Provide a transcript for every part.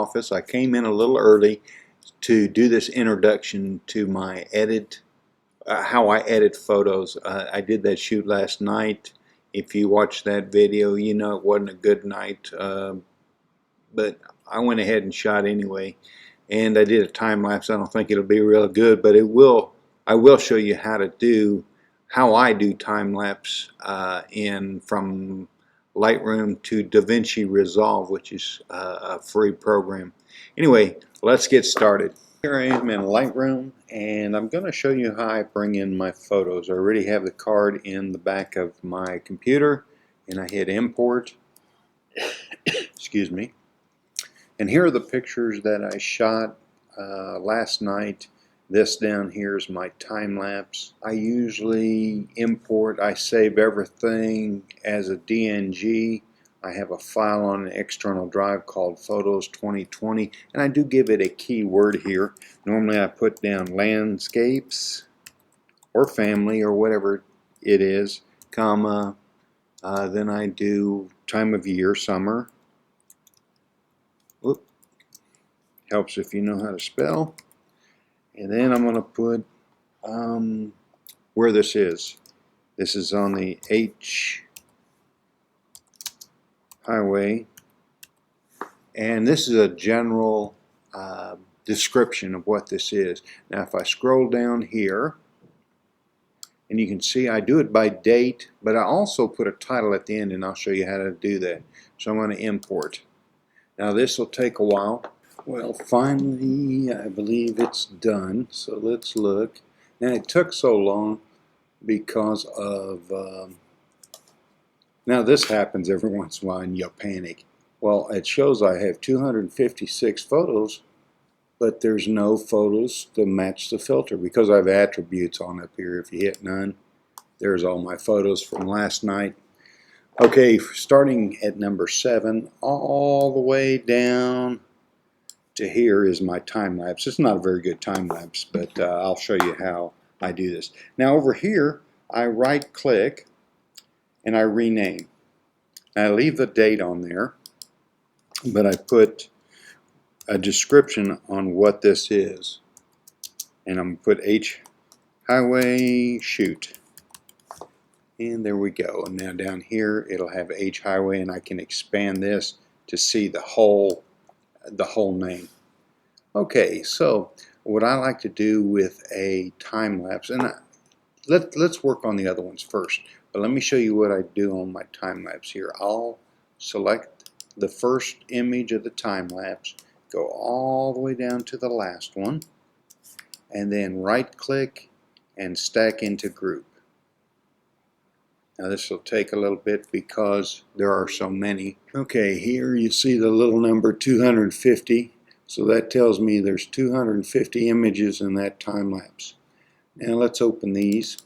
office. I came in a little early to do this introduction to my how I edit photos. I did that shoot last night. If you watched that video, you know it wasn't a good night, but I went ahead and shot anyway. And I did a time lapse. I don't think it'll be real good, but it will. I will show you how I do time lapse from Lightroom to DaVinci Resolve, which is a free program. Anyway, let's get started. Here I am in Lightroom, and I'm going to show you how I bring in my photos. I already have the card in the back of my computer, and I hit import. Excuse me. And here are the pictures that I shot last night. This down here is my time lapse. I usually import, I save everything as a DNG. I have a file on an external drive called Photos 2020, and I do give it a keyword here. Normally I put down landscapes or family or whatever it is, comma, then I do time of year, summer. Whoop. Helps if you know how to spell. And then I'm going to put where this is. This is on the H highway, and this is a general description of what this is. Now if I scroll down here, and you can see I do it by date, but I also put a title at the end, and I'll show you how to do that. So I'm going to import. Now this will take a while. Well, finally I believe it's done, so let's look. Now it took so long because of now this happens every once in a while and you panic. Well, it shows I have 256 photos, but there's no photos to match the filter because I have attributes on up here. If you hit none, there's all my photos from last night. Okay, starting at number 7 all the way down to here is my time lapse. It's not a very good time lapse, but I'll show you how I do this. Now over here I right click and I rename. I leave the date on there, but I put a description on what this is, and I'm going to put H highway shoot, and there we go. And now down here it'll have H highway, and I can expand this to see the whole name. Okay, so what I like to do with a time lapse, and let's work on the other ones first, but let me show you what I do on my time lapse here. I'll select the first image of the time lapse, go all the way down to the last one, and then right click and stack into group. Now this will take a little bit because there are so many. Okay, here you see the little number 250. So that tells me there's 250 images in that time lapse. Now let's open these.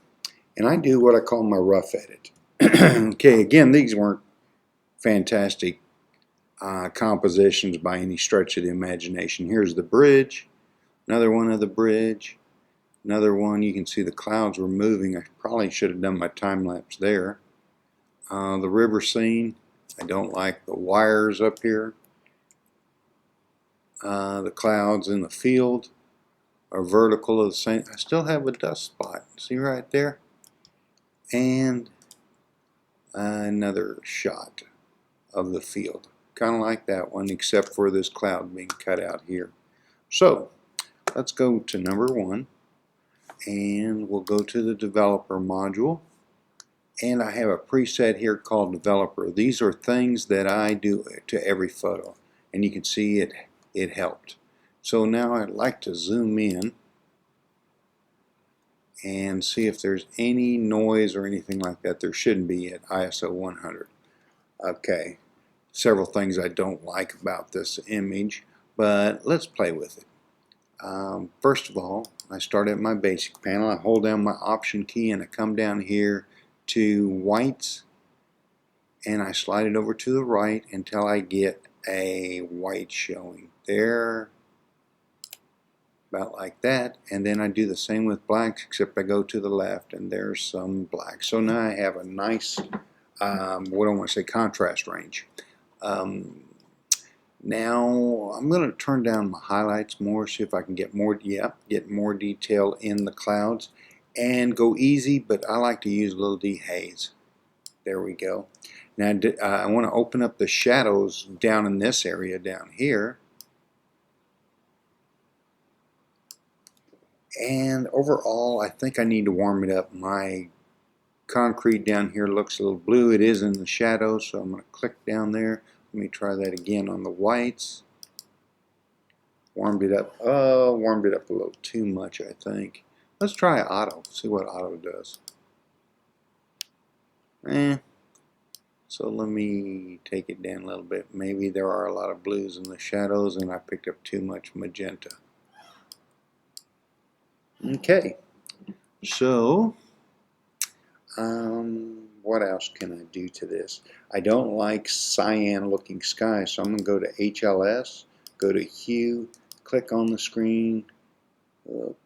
And I do what I call my rough edit. Okay, again, these weren't fantastic compositions by any stretch of the imagination. Here's the bridge, another one of the bridge, another one. You can see the clouds were moving. I probably should have done my time lapse there. The river scene, I don't like the wires up here. The clouds in the field are vertical of the same. I still have a dust spot. See right there? And another shot of the field. Kind of like that one, except for this cloud being cut out here. So let's go to number 1, and we'll go to the developer module. And I have a preset here called developer. These are things that I do to every photo, and you can see it helped. So now I'd like to zoom in and see if there's any noise or anything like that. There shouldn't be at ISO 100. Okay, several things I don't like about this image, but let's play with it. First of all, I start at my basic panel. I hold down my option key and I come down here to whites, and I slide it over to the right until I get a white showing there, about like that. And then I do the same with blacks, except I go to the left and there's some black. So now I have a nice what do I want to say, contrast range. Now I'm going to turn down my highlights more, see if I can get more, get more detail in the clouds, and go easy, but I like to use a little dehaze. There we go. Now I want to open up the shadows down in this area down here. And overall, I think I need to warm it up. My concrete down here looks a little blue. It is in the shadows, so I'm going to click down there. Let me try that again on the whites. Warmed it up. Oh, warmed it up a little too much, I think. Let's try auto. See what auto does. So let me take it down a little bit. Maybe there are a lot of blues in the shadows and I picked up too much magenta. Okay. So, what else can I do to this? I don't like cyan looking sky, so I'm going to go to HLS, go to Hue, click on the screen,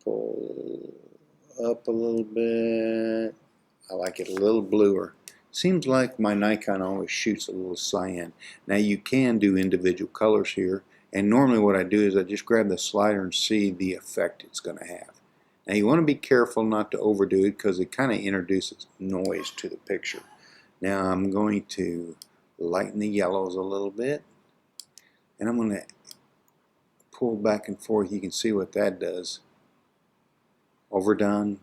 pull up a little bit. I like it a little bluer. Seems like my Nikon always shoots a little cyan. Now you can do individual colors here, and normally what I do is I just grab the slider and see the effect it's going to have. Now you want to be careful not to overdo it because it kind of introduces noise to the picture. Now I'm going to lighten the yellows a little bit, and I'm going to pull back and forth. You can see what that does. Overdone.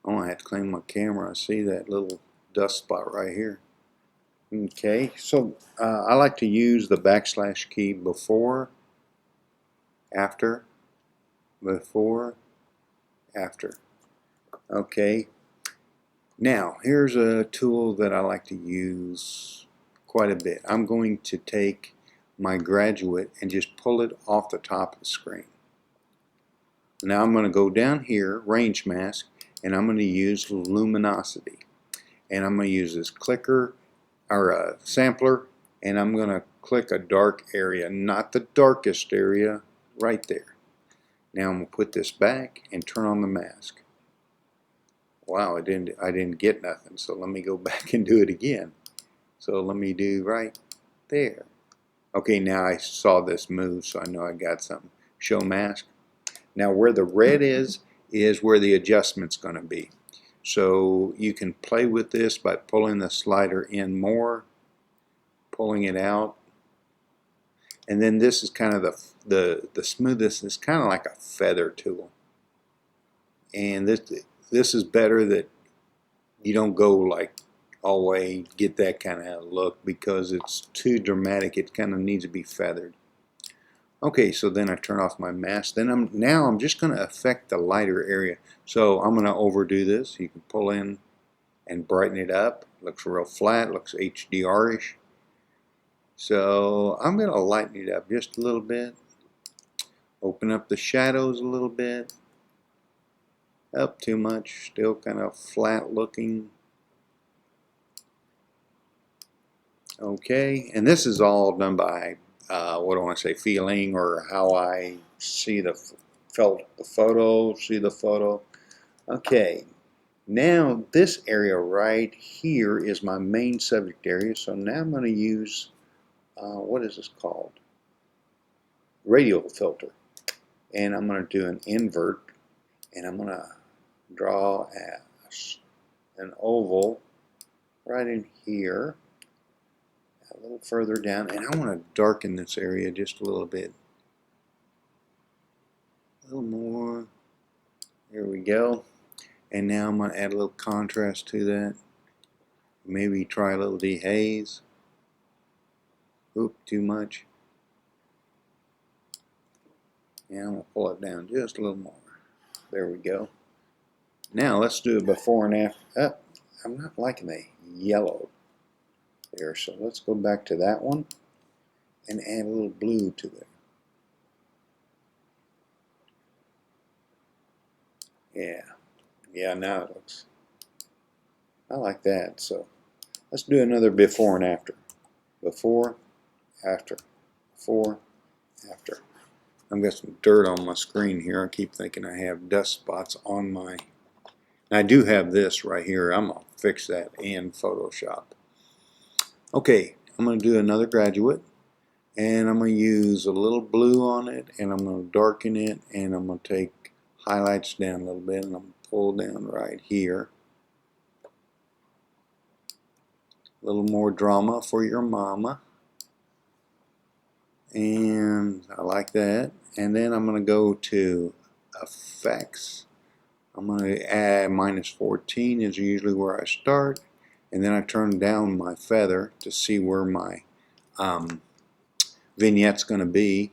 I'm going to have to clean my camera. I see that little dust spot right here. Okay, so I like to use the backslash key before, after, before, after. Okay, now here's a tool that I like to use quite a bit. I'm going to take my graduate and just pull it off the top of the screen. Now I'm going to go down here, range mask, and I'm going to use luminosity. And I'm going to use this clicker or a sampler, and I'm going to click a dark area, not the darkest area, right there. Now I'm going to put this back and turn on the mask. Wow, I didn't get nothing, so let me go back and do it again. So let me do right there. Okay, now I saw this move, so I know I got something. Show mask. Now where the red is where the adjustment's going to be. So you can play with this by pulling the slider in more, pulling it out, and then this is kind of the smoothness is kind of like a feather tool. And this is better that you don't go like all the way get that kind of look because it's too dramatic. It kind of needs to be feathered. Okay, so then I turn off my mask. Then now I'm just going to affect the lighter area. So I'm going to overdo this. You can pull in and brighten it up. Looks real flat. Looks HDR-ish. So I'm going to lighten it up just a little bit. Open up the shadows a little bit. Up too much. Still kind of flat looking. Okay, and this is all done by what do I want to say, feeling, or how I see felt the photo, see the photo. Okay, now this area right here is my main subject area, so now I'm going to use, what is this called? Radial filter. And I'm going to do an invert, and I'm going to draw an oval right in here. A little further down, and I want to darken this area just a little bit. A little more. There we go. And now I'm going to add a little contrast to that. Maybe try a little dehaze. Oop, too much. Yeah, I'm going to pull it down just a little more. There we go. Now let's do a before and after. Oh, I'm not liking the yellow there, so let's go back to that one and add a little blue to it. Yeah, now it looks, I like that. So let's do another before and after. Before, after, before, after. I've got some dirt on my screen here. I keep thinking I have dust spots on my, I do have this right here. I'm going to fix that in Photoshop. Okay, I'm going to do another graduate. And I'm going to use a little blue on it, and I'm going to darken it, and I'm going to take highlights down a little bit, and I'm going to pull down right here. A little more drama for your mama. And I like that. And then I'm going to go to effects. I'm going to add -14 is usually where I start. And then I turn down my feather to see where my vignette's going to be.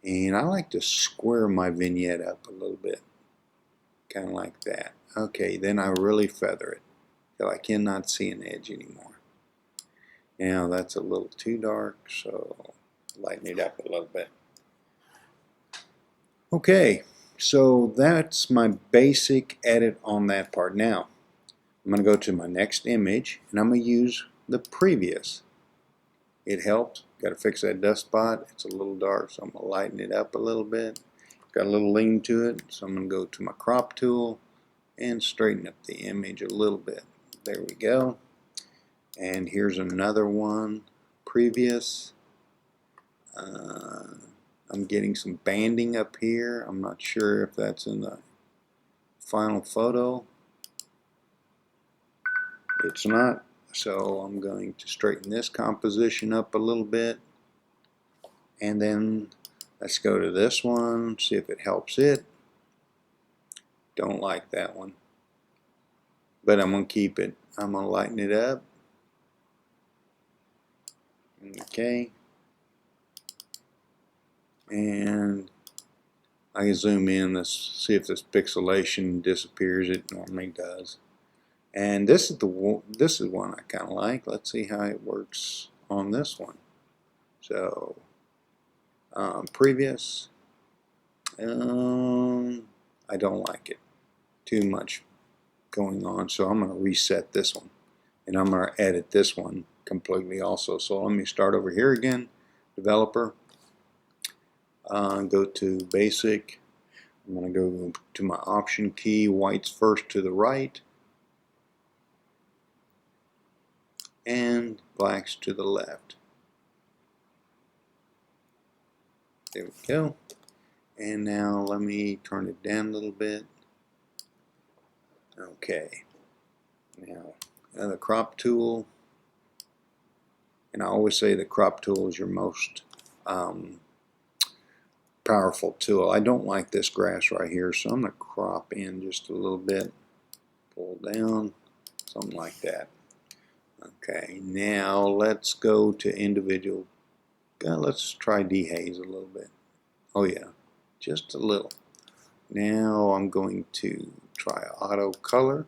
And I like to square my vignette up a little bit. Kind of like that. Okay, then I really feather it till I cannot see an edge anymore. Now that's a little too dark, so lighten it up a little bit. Okay, so that's my basic edit on that part. Now, I'm going to go to my next image, and I'm going to use the previous. It helped. Got to fix that dust spot. It's a little dark, so I'm going to lighten it up a little bit. Got a little lean to it, so I'm going to go to my crop tool and straighten up the image a little bit. There we go. And here's another one, previous. I'm getting some banding up here. I'm not sure if that's in the final photo. It's not, so I'm going to straighten this composition up a little bit. And then let's go to this one, see if it helps it. Don't like that one, but I'm going to keep it. I'm going to lighten it up. Okay. And I can zoom in, let's see if this pixelation disappears. It normally does. And this is one I kind of like. Let's see how it works on this one. So previous, I don't like it. Too much going on, so I'm going to reset this one, and I'm going to edit this one completely also. So let me start over here again, developer. Go to basic. I'm going to go to my option key, whites first to the right, and blacks to the left. There we go. And now let me turn it down a little bit. Okay. Now the crop tool, and I always say the crop tool is your most powerful tool. I don't like this grass right here, so I'm going to crop in just a little bit, pull down, something like that. Okay, now let's go to individual. Let's try dehaze a little bit. Oh yeah, just a little. Now I'm going to try auto color.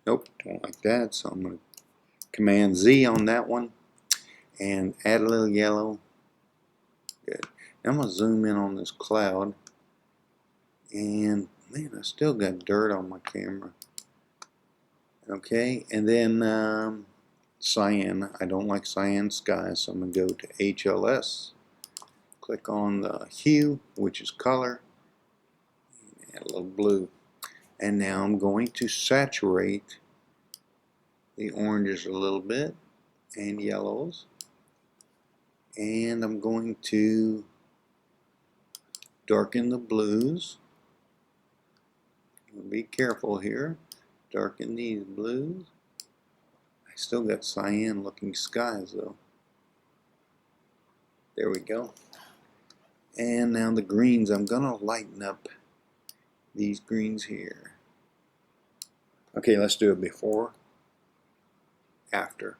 Nope, don't like that, so I'm going to Command Z on that one and add a little yellow. Good. Now I'm going to zoom in on this cloud, and man, I still got dirt on my camera. Okay, and then cyan. I don't like cyan sky, so I'm going to go to HLS. Click on the hue, which is color, and add a little blue. And now I'm going to saturate the oranges a little bit and yellows. And I'm going to darken the blues. Be careful here. Darken these blues. I still got cyan looking skies though. There we go. And now the greens, I'm going to lighten up these greens here. Okay, let's do it before, after.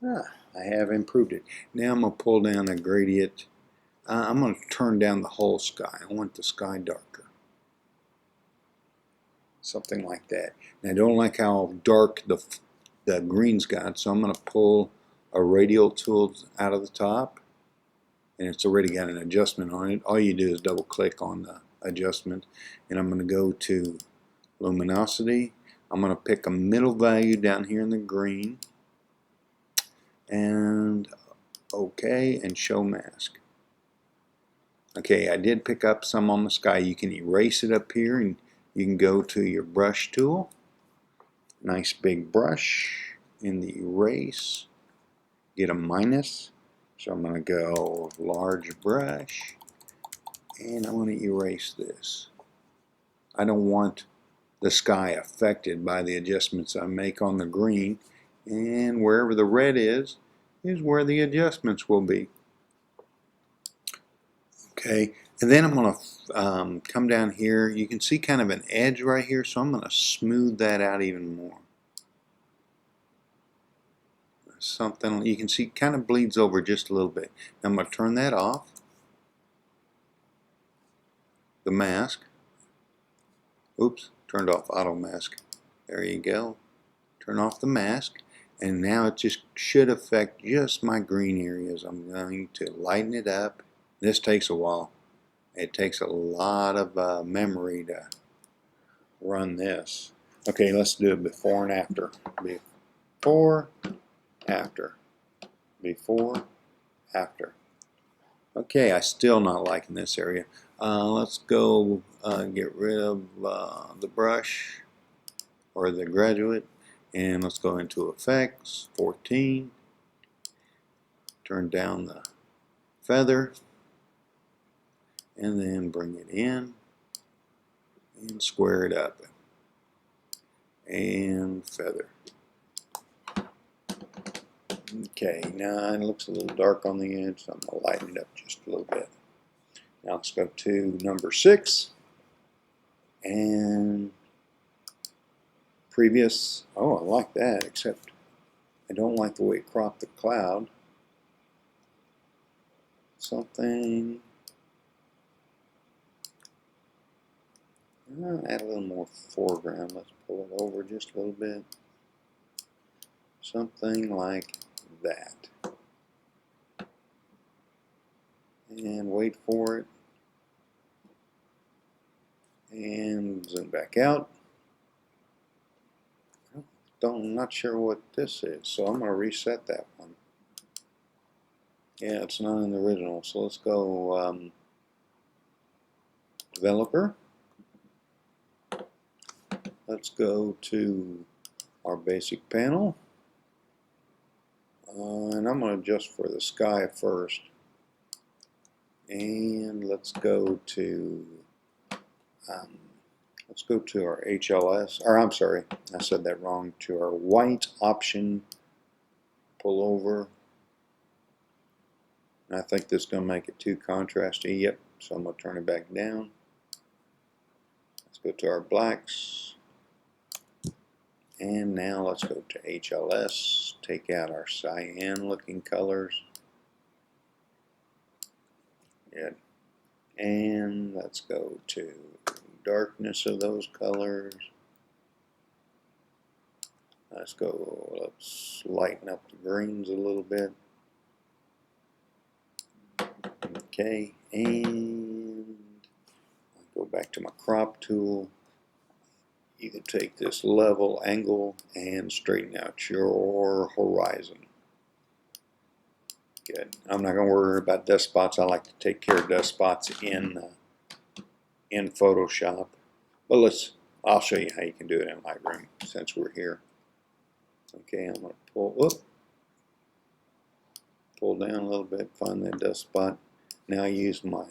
I have improved it. Now I'm going to pull down a gradient. I'm going to turn down the whole sky. I want the sky darker. Something like that. And I don't like how dark the greens got, so I'm going to pull a radial tool out of the top, and it's already got an adjustment on it. All you do is double click on the adjustment, and I'm going to go to luminosity. I'm going to pick a middle value down here in the green, and OK, and show mask. Okay, I did pick up some on the sky. You can erase it up here, and you can go to your brush tool. Nice big brush in the erase. Get a minus. So I'm going to go large brush, and I'm going to erase this. I don't want the sky affected by the adjustments I make on the green, and wherever the red is where the adjustments will be. Okay, and then I'm going to come down here. You can see kind of an edge right here, so I'm going to smooth that out even more. Something you can see kind of bleeds over just a little bit. Now I'm going to turn that off, the mask. Oops, turned off auto mask. There you go. Turn off the mask, and now it just should affect just my green areas. I'm going to lighten it up. This takes a while. It takes a lot of memory to run this. Okay, let's do it before and after. Before, after. Before, after. Okay, I'm still not liking this area. Let's go get rid of the brush or the graduate, and let's go into effects, 14. Turn down the feather, and then bring it in and square it up, and feather. Okay, now it looks a little dark on the edge, so I'm going to lighten it up just a little bit. Now let's go to number 6, and previous. Oh, I like that, except I don't like the way it cropped the cloud. Something, add a little more foreground. Let's pull it over just a little bit. Something like that. And wait for it. And zoom back out. I'm not sure what this is, so I'm going to reset that one. Yeah, it's not in the original, so let's go developer. Let's go to our basic panel, and I'm going to adjust for the sky first. And let's go to our HLS, or I'm sorry, I said that wrong, to our white option, pull over. And I think this is going to make it too contrasty. Yep, so I'm going to turn it back down. Let's go to our blacks. And now let's go to HLS, take out our cyan looking colors. Good. And let's go to darkness of those colors. Let's lighten up the greens a little bit. Okay, and I'll go back to my crop tool. You can take this level angle and straighten out your horizon. Good. I'm not going to worry about dust spots. I like to take care of dust spots in Photoshop. But I'll show you how you can do it in Lightroom since we're here. Okay, I'm going to pull down a little bit, find that dust spot. Now I use my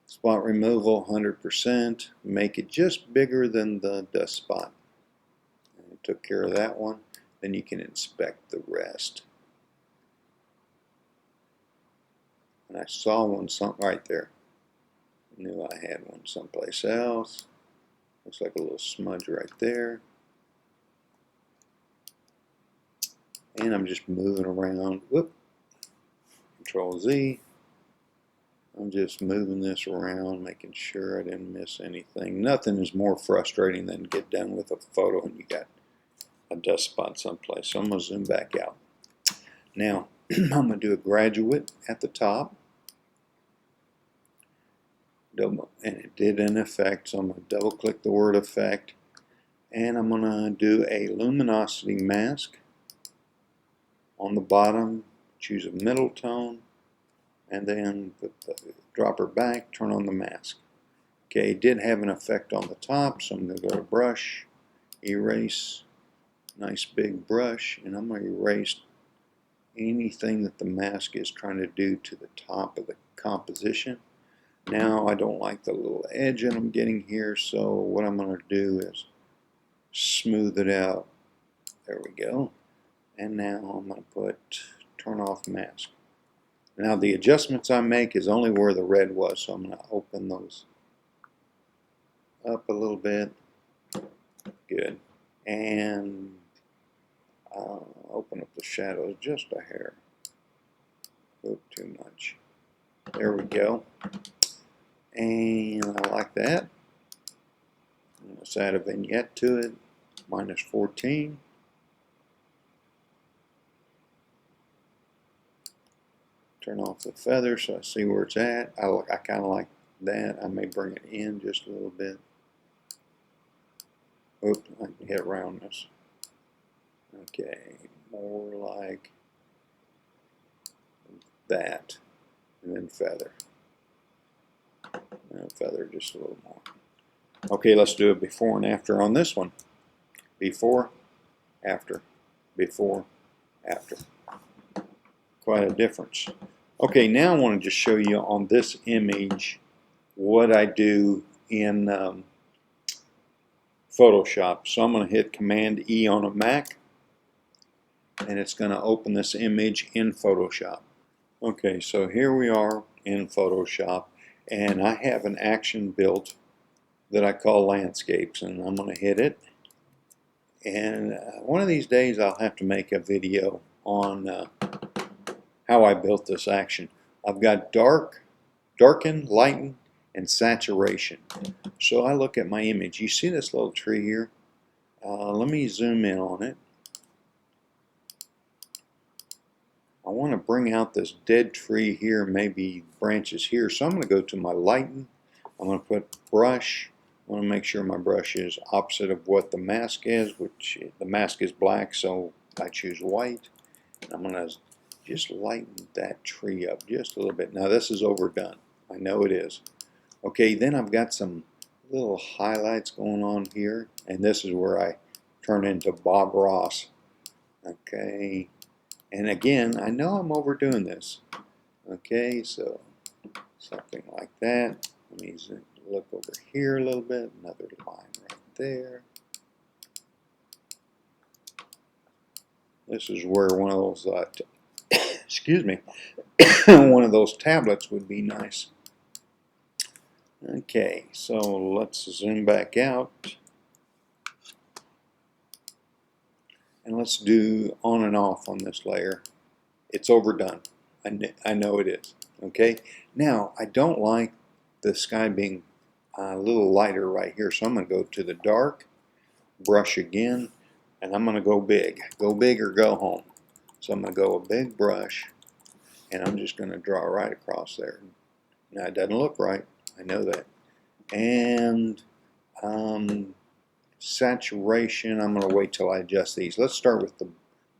spot removal 100%, make it just bigger than the dust spot. And I took care of that one. Then you can inspect the rest. And I saw one right there. I knew I had one someplace else. Looks like a little smudge right there. And I'm just moving around. Whoop. Control Z. I'm just moving this around, making sure I didn't miss anything. Nothing is more frustrating than get done with a photo and you got a dust spot someplace. So I'm going to zoom back out. Now, I'm going to do a graduate at the top. And it did an effect, so I'm going to double click the word effect. And I'm going to do a luminosity mask. On the bottom, choose a middle tone. And then put the dropper back, turn on the mask. Okay, it did have an effect on the top, so I'm going to go to brush, erase, nice big brush, and I'm going to erase anything that the mask is trying to do to the top of the composition. Now I don't like the little edge that I'm getting here, so what I'm going to do is smooth it out. There we go. And now I'm going to put turn off mask. Now the adjustments I make is only where the red was, so I'm going to open those up a little bit. Good. And open up the shadows just a hair. Oop, too much. There we go. And I like that. Let's add a vignette to it. -14. Turn off the feather so I see where it's at. I kind of like that. I may bring it in just a little bit. Oops, I can hit roundness. Okay, more like that. And then feather. And feather just a little more. Okay, let's do a before and after on this one. Before, after, before, after. Quite a difference. Okay, now I want to just show you on this image what I do in Photoshop. So I'm going to hit Command E on a Mac, and it's going to open this image in Photoshop. Okay, so here we are in Photoshop, and I have an action built that I call landscapes, and I'm going to hit it. And one of these days I'll have to make a video on how I built this action. I've got darken, lighten, and saturation. So I look at my image. You see this little tree here? Let me zoom in on it. I want to bring out this dead tree here, maybe branches here. So I'm going to go to my lighten. I'm going to put brush. I want to make sure my brush is opposite of what the mask is, which the mask is black, so I choose white. And I'm going to just lighten that tree up just a little bit. Now this is overdone. I know it is. Okay, then I've got some little highlights going on here, and this is where I turn into Bob Ross. Okay, and again, I know I'm overdoing this. Okay, so something like that. Let me look over here a little bit. Another line right there. This is where one of those, excuse me, one of those tablets would be nice. Okay, so let's zoom back out. And let's do on and off on this layer. It's overdone. I know it is. Okay, now I don't like the sky being a little lighter right here, so I'm going to go to the dark, brush again, and I'm going to go big. Go big or go home. So I'm going to go a big brush, and I'm just going to draw right across there. Now it doesn't look right. I know that. And saturation, I'm going to wait till I adjust these. Let's start with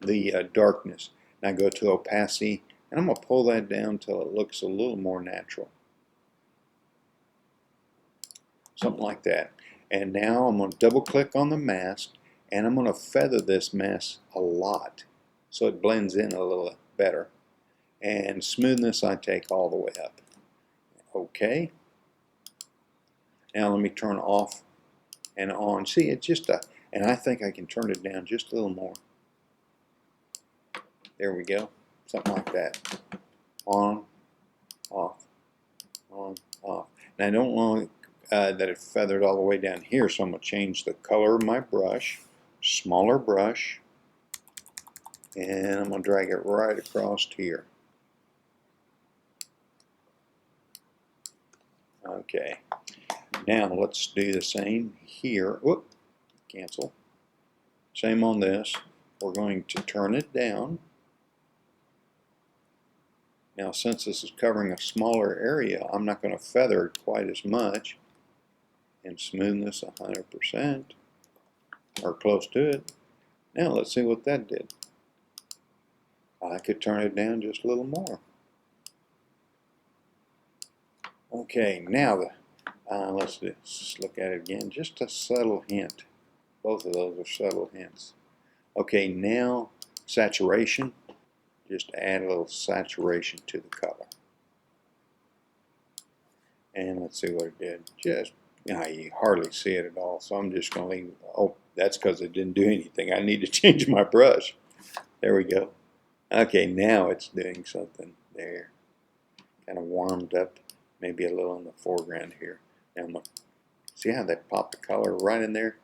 the darkness. Now go to opacity, and I'm going to pull that down till it looks a little more natural. Something like that. And now I'm going to double click on the mask, and I'm going to feather this mask a lot so it blends in a little better. And smoothness I take all the way up. Okay. Now let me turn off and on. See, it's just and I think I can turn it down just a little more. There we go. Something like that. On, off, on, off. Now I don't want that it feathered all the way down here, so I'm going to change the color of my brush. Smaller brush. And I'm going to drag it right across here. Okay. Now let's do the same here. Whoop, cancel. Same on this. We're going to turn it down. Now since this is covering a smaller area, I'm not going to feather it quite as much. And smoothness 100%, or close to it. Now let's see what that did. I could turn it down just a little more. Okay, now let's look at it again. Just a subtle hint. Both of those are subtle hints. Okay, now saturation. just add a little saturation to the color. And let's see what it did. Just, you hardly see it at all. So I'm just going to leave. Oh, that's because it didn't do anything. I need to change my brush. There we go. Okay, now it's doing something there. Kind of warmed up, maybe a little in the foreground here. Now I'm going to see how that popped the color right in there.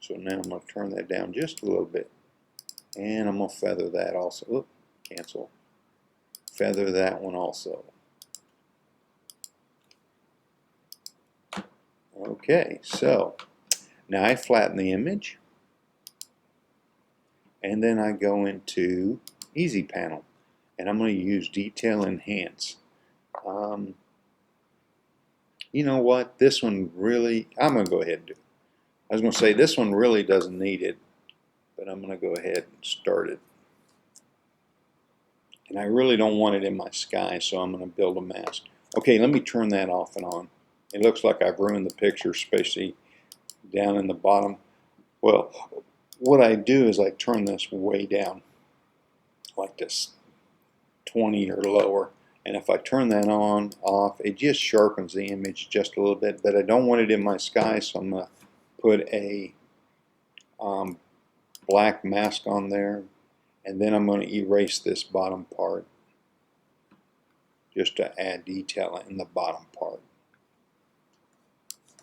So now I'm going to turn that down just a little bit. And I'm going to feather that also. Oop, cancel. Feather that one also. Okay, so now I flatten the image. And then I go into Easy Panel. And I'm going to use Detail Enhance. You know what? This one really, I'm going to go ahead and do it. I was going to say this one really doesn't need it, but I'm going to go ahead and start it. And I really don't want it in my sky, so I'm going to build a mask. Okay, let me turn that off and on. It looks like I've ruined the picture, especially down in the bottom. Well, what I do is I turn this way down, like this 20 or lower. And if I turn that on, off, it just sharpens the image just a little bit. But I don't want it in my sky, so I'm going to put a black mask on there. And then I'm going to erase this bottom part just to add detail in the bottom part.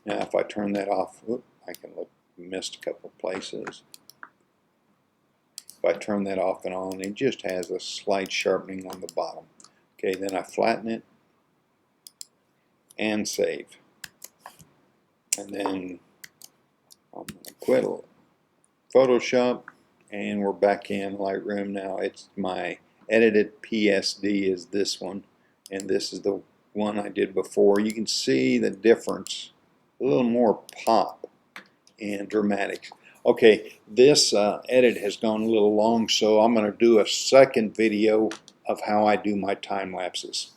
Now if I turn that off, whoop, I can look, missed a couple places. If I turn that off and on, it just has a slight sharpening on the bottom. Okay, then I flatten it and save. And then I'm going to quit Photoshop, and we're back in Lightroom now. It's my edited PSD is this one, and this is the one I did before. You can see the difference, a little more pop and dramatics. Okay, this edit has gone a little long, so I'm going to do a second video of how I do my time lapses.